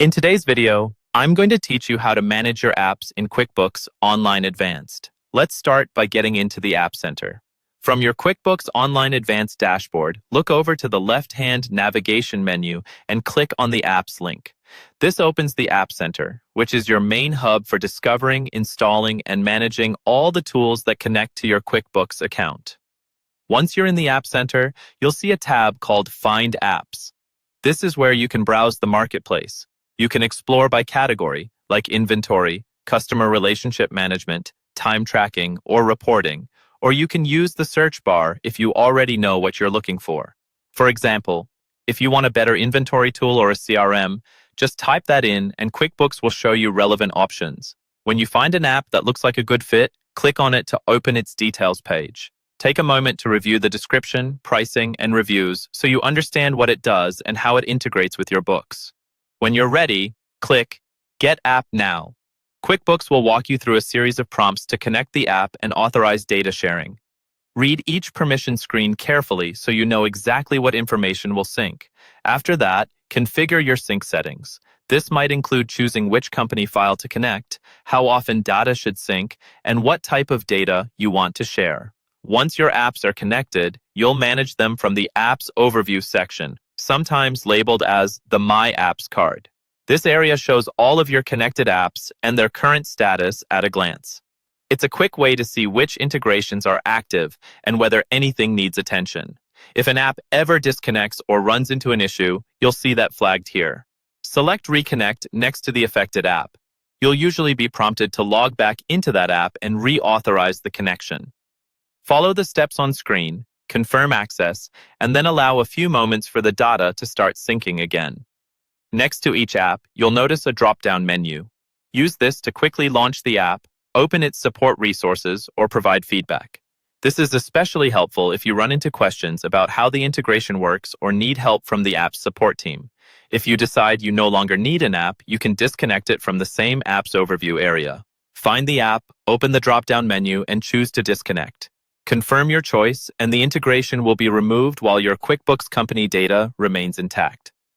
In today's video, I'm going to teach you how to manage your apps in QuickBooks Online Advanced. Let's start by getting into the App Center. From your QuickBooks Online Advanced dashboard, look over to the left-hand navigation menu and click on the Apps link. This opens the App Center, which is your main hub for discovering, installing, and managing all the tools that connect to your QuickBooks account. Once you're in the App Center, you'll see a tab called Find Apps. This is where you can browse the marketplace. You can explore by category, like inventory, customer relationship management, time tracking, or reporting, or you can use the search bar if you already know what you're looking for. For example, if you want a better inventory tool or a CRM, just type that in and QuickBooks will show you relevant options. When you find an app that looks like a good fit, click on it to open its details page. Take a moment to review the description, pricing, and reviews so you understand what it does and how it integrates with your books. When you're ready, click Get App Now. QuickBooks will walk you through a series of prompts to connect the app and authorize data sharing. Read each permission screen carefully so you know exactly what information will sync. After that, configure your sync settings. This might include choosing which company file to connect, how often data should sync, and what type of data you want to share. Once your apps are connected, you'll manage them from the Apps Overview section, sometimes labeled as the My Apps card. This area shows all of your connected apps and their current status at a glance. It's a quick way to see which integrations are active and whether anything needs attention. If an app ever disconnects or runs into an issue, you'll see that flagged here. Select Reconnect next to the affected app. You'll usually be prompted to log back into that app and reauthorize the connection. Follow the steps on screen, confirm access, and then allow a few moments for the data to start syncing again. Next to each app, you'll notice a drop-down menu. Use this to quickly launch the app, open its support resources, or provide feedback. This is especially helpful if you run into questions about how the integration works or need help from the app's support team. If you decide you no longer need an app, you can disconnect it from the same Apps Overview area. Find the app, open the drop-down menu, and choose to disconnect. Confirm your choice, and the integration will be removed while your QuickBooks company data remains intact.